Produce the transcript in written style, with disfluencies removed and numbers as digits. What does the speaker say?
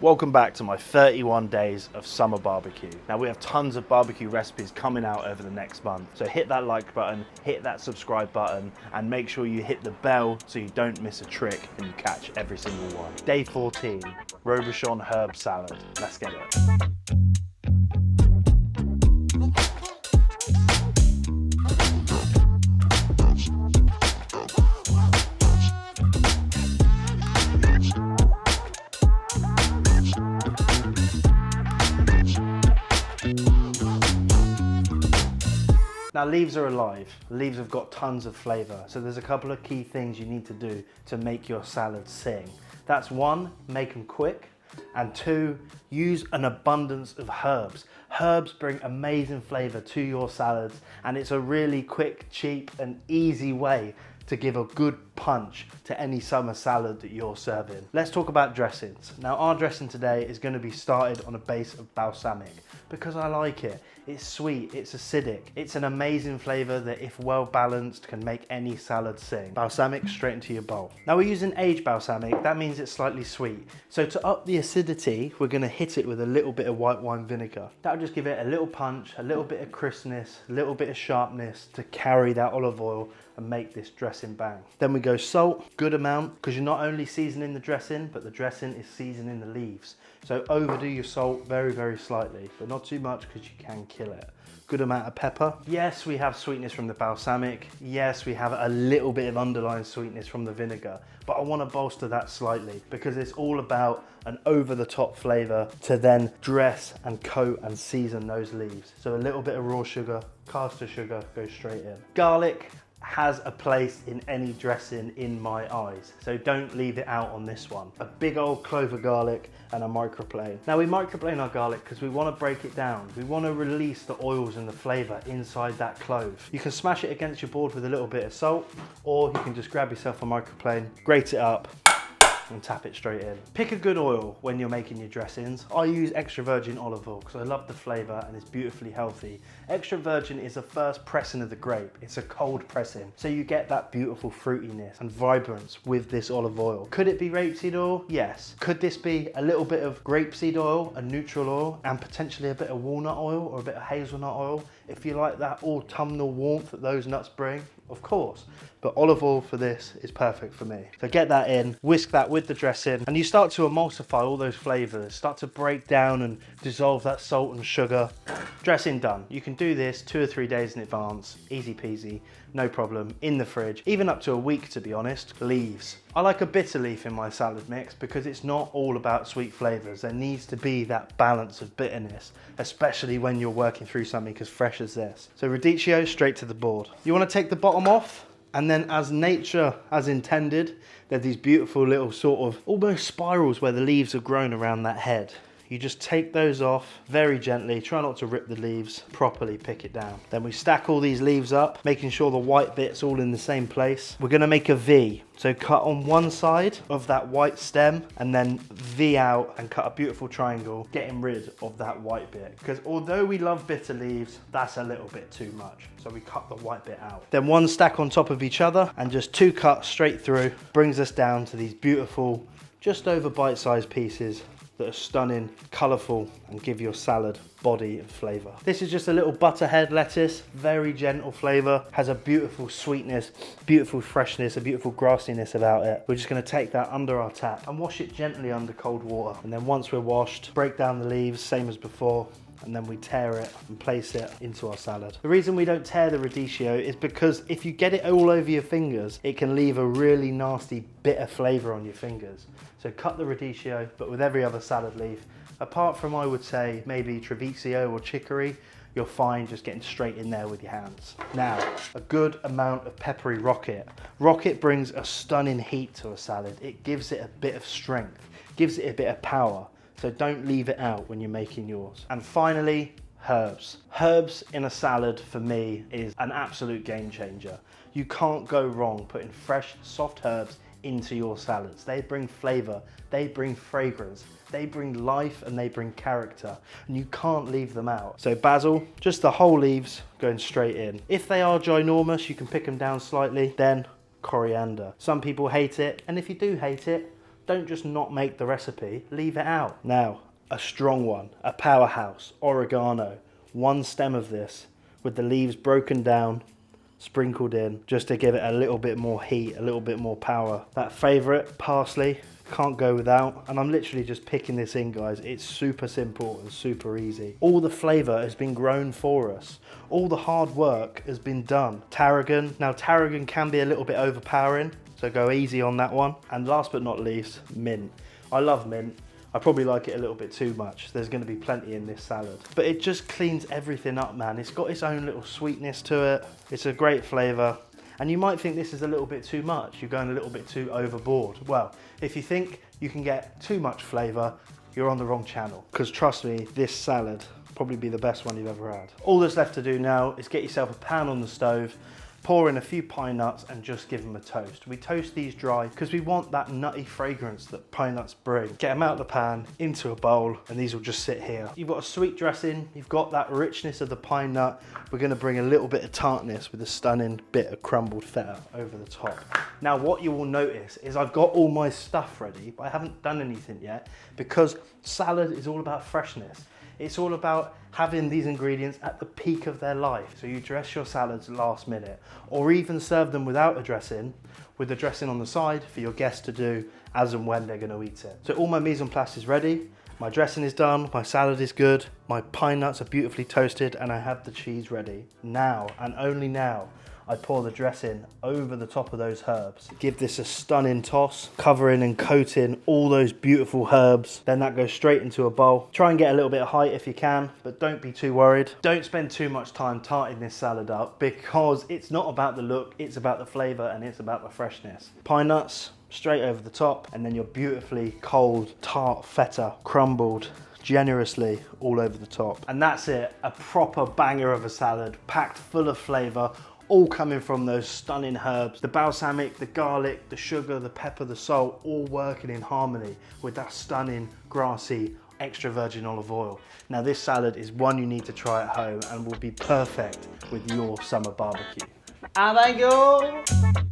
Welcome back to my 31 days of summer barbecue. Now we have tons of barbecue recipes coming out over the next month. So hit that like button, hit that subscribe button, and make sure you hit the bell so you don't miss a trick and you catch every single one. Day 14, Robuchon herb salad. Let's get it. Now leaves are alive. Leaves have got tons of flavour, so there's a couple of key things you need to do to make your salad sing. That's one, make them quick, and two, use an abundance of herbs. Herbs bring amazing flavour to your salads, and it's a really quick, cheap and easy way to give a good punch to any summer salad that you're serving. Let's talk about dressings. Now our dressing today is going to be started on a base of balsamic because I like it. It's sweet, it's acidic, it's an amazing flavour that if well balanced can make any salad sing. Balsamic straight into your bowl. Now we're using aged balsamic, that means it's slightly sweet. So to up the acidity, we're going to hit it with a little bit of white wine vinegar. That'll just give it a little punch, a little bit of crispness, a little bit of sharpness to carry that olive oil and make this dressing bang. Then we go salt, good amount, because you're not only seasoning the dressing, but the dressing is seasoning the leaves. So overdo your salt very, very slightly, but not too much because you can kill it. Good amount of pepper. Yes, we have sweetness from the balsamic. Yes, we have a little bit of underlying sweetness from the vinegar, but I want to bolster that slightly because it's all about an over-the-top flavour to then dress and coat and season those leaves. So a little bit of raw sugar, caster sugar goes straight in. Garlic has a place in any dressing in my eyes, so don't leave it out on this one. A big old clove of garlic and a microplane. Now we microplane our garlic because we want to break it down. We want to release the oils and the flavour inside that clove. You can smash it against your board with a little bit of salt, or you can just grab yourself a microplane, grate it up and tap it straight in. Pick a good oil when you're making your dressings. I use extra virgin olive oil because I love the flavour and it's beautifully healthy. Extra virgin is the first pressing of the grape. It's a cold pressing, so you get that beautiful fruitiness and vibrance with this olive oil. Could it be rapeseed oil? Yes. Could this be a little bit of grapeseed oil, a neutral oil, and potentially a bit of walnut oil or a bit of hazelnut oil? If you like that autumnal warmth that those nuts bring, of course. But olive oil for this is perfect for me. So get that in, whisk that with the dressing, and you start to emulsify all those flavours, start to break down and dissolve that salt and sugar. Dressing done. You can do this 2 or 3 days in advance, easy peasy, no problem, in the fridge, even up to a week to be honest. Leaves. I like a bitter leaf in my salad mix because it's not all about sweet flavours. There needs to be that balance of bitterness, especially when you're working through something as fresh as this. So radicchio straight to the board. You want to take the bottom off, and then as nature has intended, there's these beautiful little sort of almost spirals where the leaves have grown around that head. You just take those off very gently, try not to rip the leaves, properly pick it down. Then we stack all these leaves up, making sure the white bit's all in the same place. We're gonna make a V. So cut on one side of that white stem and then V out and cut a beautiful triangle, getting rid of that white bit. Because although we love bitter leaves, that's a little bit too much. So we cut the white bit out. Then one stack on top of each other and just 2 cuts straight through brings us down to these beautiful, just over bite-sized pieces that are stunning, colourful, and give your salad body and flavour. This is just a little butterhead lettuce, very gentle flavour, has a beautiful sweetness, beautiful freshness, a beautiful grassiness about it. We're just going to take that under our tap and wash it gently under cold water. And then once we're washed, break down the leaves, same as before, and then we tear it and place it into our salad. The reason we don't tear the radicchio is because if you get it all over your fingers, it can leave a really nasty bitter flavour on your fingers. So cut the radicchio, but with every other salad leaf, apart from I would say maybe trevizio or chicory, you're fine just getting straight in there with your hands. Now, a good amount of peppery rocket. Rocket brings a stunning heat to a salad. It gives it a bit of strength, gives it a bit of power. So don't leave it out when you're making yours. And finally, herbs. Herbs in a salad for me is an absolute game changer. You can't go wrong putting fresh, soft herbs into your salads. They bring flavour, they bring fragrance, they bring life and they bring character, and you can't leave them out. So basil, just the whole leaves going straight in. If they are ginormous, you can pick them down slightly. Then coriander. Some people hate it, and if you do hate it, Don't just not make the recipe, leave it out. Now, a strong one, a powerhouse, oregano. One stem of this with the leaves broken down, sprinkled in, just to give it a little bit more heat, a little bit more power. That favorite, parsley, can't go without. And I'm literally just picking this in, guys. It's super simple and super easy. All the flavor has been grown for us. All the hard work has been done. Tarragon. Now, tarragon can be a little bit overpowering, so go easy on that one. And last but not least, mint. I love mint. I probably like it a little bit too much. There's going to be plenty in this salad. But it just cleans everything up, man. It's got its own little sweetness to it. It's a great flavor. And you might think this is a little bit too much. You're going a little bit too overboard. Well, if you think you can get too much flavor, you're on the wrong channel. Because trust me, this salad will probably be the best one you've ever had. All that's left to do now is get yourself a pan on the stove, pour in a few pine nuts and just give them a toast. We toast these dry because we want that nutty fragrance that pine nuts bring. Get them out of the pan, into a bowl, and these will just sit here. You've got a sweet dressing, you've got that richness of the pine nut. We're gonna bring a little bit of tartness with a stunning bit of crumbled feta over the top. Now, what you will notice is I've got all my stuff ready, but I haven't done anything yet because salad is all about freshness. It's all about having these ingredients at the peak of their life. So you dress your salads last minute, or even serve them without a dressing, with the dressing on the side for your guests to do as and when they're gonna eat it. So all my mise en place is ready, my dressing is done, my salad is good, my pine nuts are beautifully toasted, and I have the cheese ready. Now, and only now, I pour the dressing over the top of those herbs. Give this a stunning toss, covering and coating all those beautiful herbs. Then that goes straight into a bowl. Try and get a little bit of height if you can, but don't be too worried. Don't spend too much time tarting this salad up because it's not about the look, it's about the flavor and it's about the freshness. Pine nuts, straight over the top, and then your beautifully cold tart feta crumbled generously all over the top. And that's it, a proper banger of a salad, packed full of flavor, all coming from those stunning herbs. The balsamic, the garlic, the sugar, the pepper, the salt, all working in harmony with that stunning, grassy, extra virgin olive oil. Now this salad is one you need to try at home and will be perfect with your summer barbecue. And thank you.